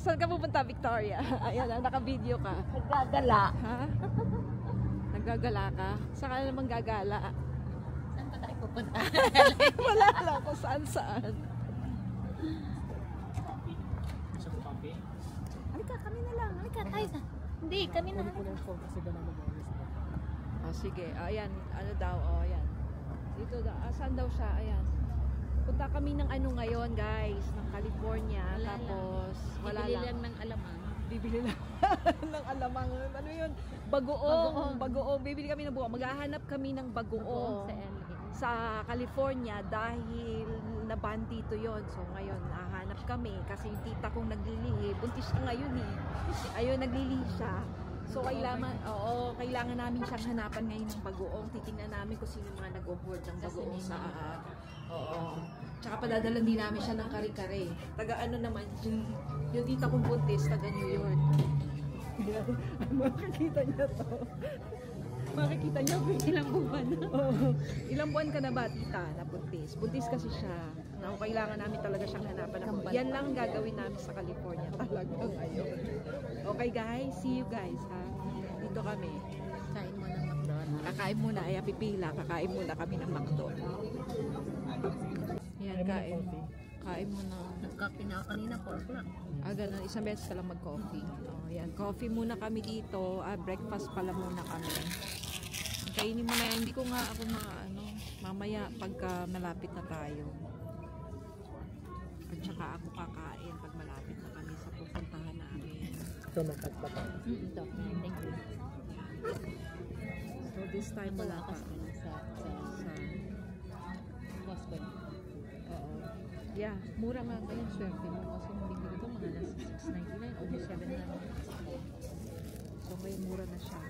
Saan ka pupunta, Victoria? Ayan, naka-video ka. Naggagala. Ha? Naggagala ka? Saan ka naman gagala? Saan ba tayo pupunta? Wala lang kung saan-saan. Halika, kami na lang. Halika, tayo na. Hindi, kami na. Oh, sige. Ayan, ano daw? Oh, ayan. Dito daw. Saan daw siya? Ayan. Punta kami ng ano ngayon, guys, ng California. Wala tapos wala Bibili lang. lang ng alamang. Bibili lang ng alamang. Ano yun? Bagoong. Bibili kami ng bagoong. Maghahanap kami ng bagoong Sa LA. sa California dahil naban dito yon. So ngayon, nahanap kami kasi yung tita kong naglilihi. Buntis na ngayon eh. Ayun, naglilihi siya. So kailangan namin siyang hanapan ngayon ng bagoong. Titingnan namin kung sino mga nag-hoard ng bagoong sa Tsaka padadalan din namin siya ng kare-kare. Taga ano naman, yung tita kong buntis, taga New York. Makikita niya to. Makikita niya, ilang buwan na. Ilang buwan ka na ba, tita, na buntis? Buntis kasi siya. Na kailangan namin talaga siyang hanapan. Yan lang gagawin namin sa California talaga ngayon. Okay guys, see you guys ha. Dito kami. Kain mo ng McDonald's. Kakain muna, ay pipila. Kakain muna kami ng McDo. Yan, kain. Kain muna. Nagkape na ako kanina, 4 o'clock. Ganun. Isang beses ka lang mag-coffee. Yan, coffee muna kami dito. Breakfast pala muna kami. Kainin mo na yan. Hindi ko nga ako mamaya pagka malapit na tayo. At saka ako kakain pag malapit na kami sa pupuntahan namin. Ito, nakat pa tayo. Ito, thank you. So this time wala ka. Sa Costco. Oo. Yeah, mura nga ngayon swerte mo kasi nung bigyan ito mga nasa 699 o 700. So ngayon mura na siya.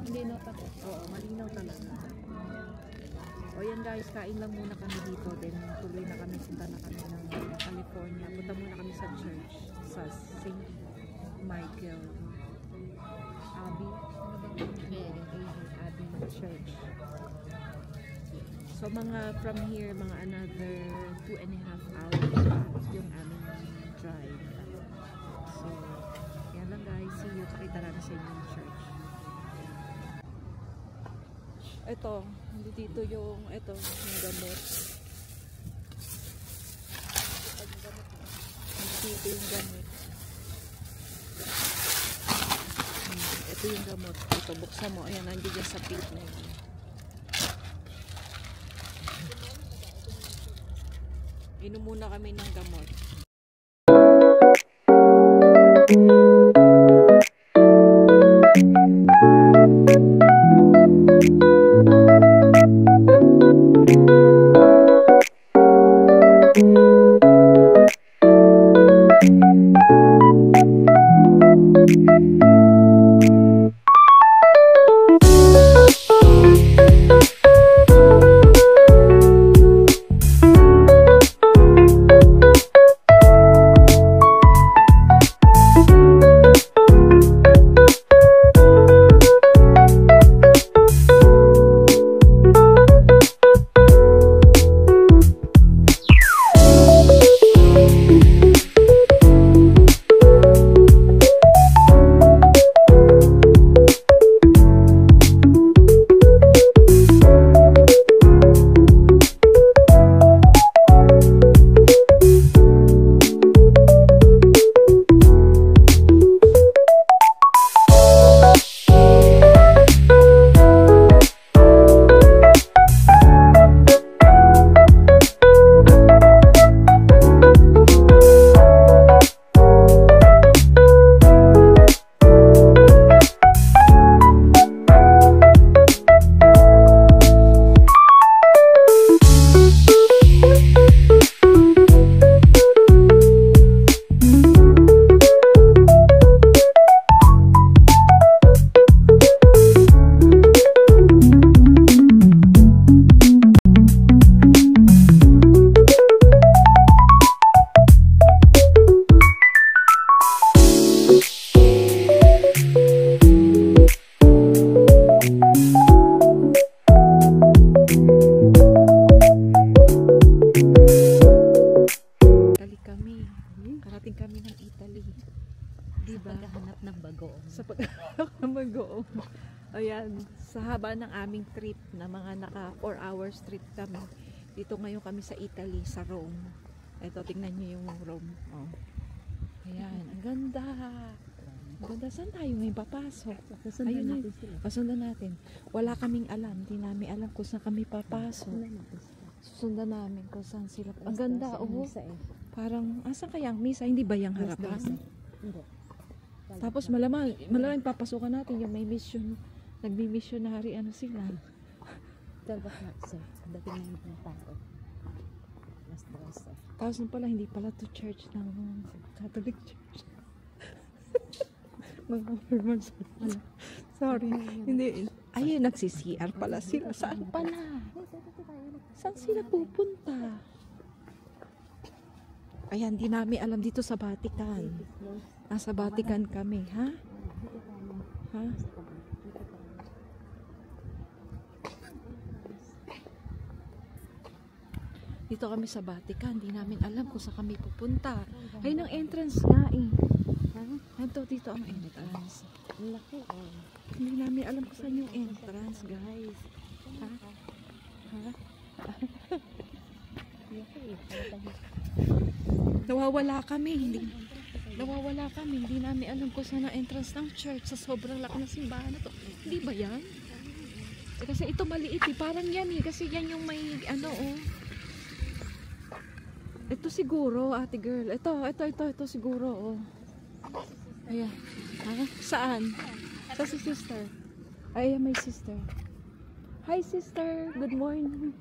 Hindi na tapos. Oo, malinaw talaga. O yan guys, kain lang muna kami dito. Then tuloy na kami, punta na kami ng California. Punta muna kami sa church. Sa St. Michael Abbey. Ano ba yung Asian Abbey Church? So mga from here, mga another 2.5 hours yung aming drive. So, yan lang guys. See you. Pakita namin sa inyo yung church. Ito, dito yung gamot. Dito yung gamot. Ito yung gamot. Ito, buksan mo. Ayan, nandiyan sa pink na yun. Inom muna kami ng gamot. mag-go. Ayan, sa haba ng aming trip na mga naka 4 hours trip kami. Dito ngayon kami sa Italy, sa Rome. Ito, tingnan nyo yung Rome. Oh. Ayan, ang ganda. Ang ganda. Saan tayo ngayon papasok? Ayun na, pasundan natin. Wala kaming alam. Hindi namin alam kung saan kami papasok. Susundan namin kung saan sila. Ang ganda, oh. Parang, asan kaya ang misa? Hindi ba yung harapan? Hindi. Tapos malamang papasukan natin yung may mission. Nagmi-missionary ano sila. Talbot na sir. Dating na yung tao. Mas dress. Tapos nung pala, hindi pala to church ng Catholic Church. Mga Mormons. Sorry. Hindi. Ayun, nagsi-CR pala sila. Saan pala? Saan sila pupunta? Ayan, di namin alam dito sa Vatican. Nasa Vatican kami, ha? Ha? Dito kami sa Vatican, di namin alam kung saan kami pupunta. Ayun ang entrance nga eh. Ito, dito ang entrance. Laki oh. Hindi namin alam kung saan yung entrance, guys. Ha? Ha? Laki eh. Nawawala kami, hindi namin alam kung saan ang entrance ng church sa sobrang laki ng simbahan na to. Hindi ba yan? Kasi ito maliit eh, parang yan eh, kasi yan yung may ano oh. Ito siguro, ate girl. Ito siguro, oh. Ayan. Ha? Saan? Sa si sister. Ayan, my sister. Hi, sister. Good morning.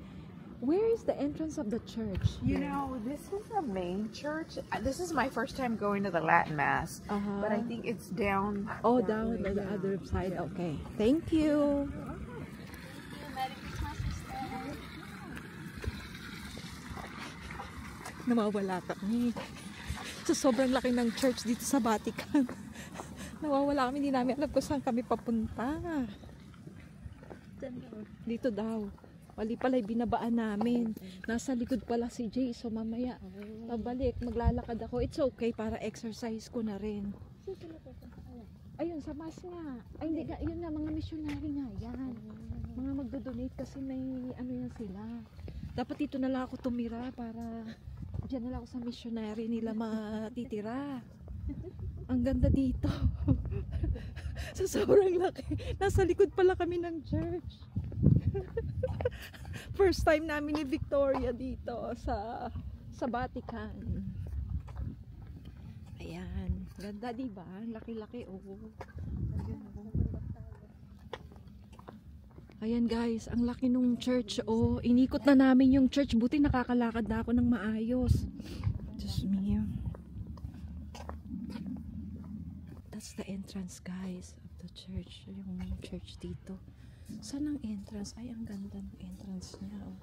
Where is the entrance of the church? You know, this is the main church. This is my first time going to the Latin Mass, but I think it's down. Oh, down on the other side. Okay. Thank you. Nawawala kami. So, sobrang laki ng church dito sa Vatican. Nawawala kami, hindi namin alam kung saan kami papunta. Dito daw. Wali pala, binabaan namin. Nasa likod pala si Jay. So, mamaya, pabalik, maglalakad ako. It's okay, para exercise ko na rin. Ayun, sa mass nga. Ay, hindi nga, yun nga, mga missionary nga yan. Mga magdo-donate kasi may, ano yan sila. Dapat dito na lang ako tumira para diyan na lang ako sa missionary nila matitira. Ang ganda dito. Sa sobrang laki. Nasa likod pala kami ng church. First time namin ni Victoria dito sa Vatican. Ayan. Ganda diba? Laki-laki oh. Ayan guys, ang laki nung church oh. Inikot na namin yung church. Buti nakakalakad na ako ng maayos. Diyos mio. That's the entrance guys of the church. Yung church dito. Saan ang entrance? Ay, ang ganda ng entrance niya oh.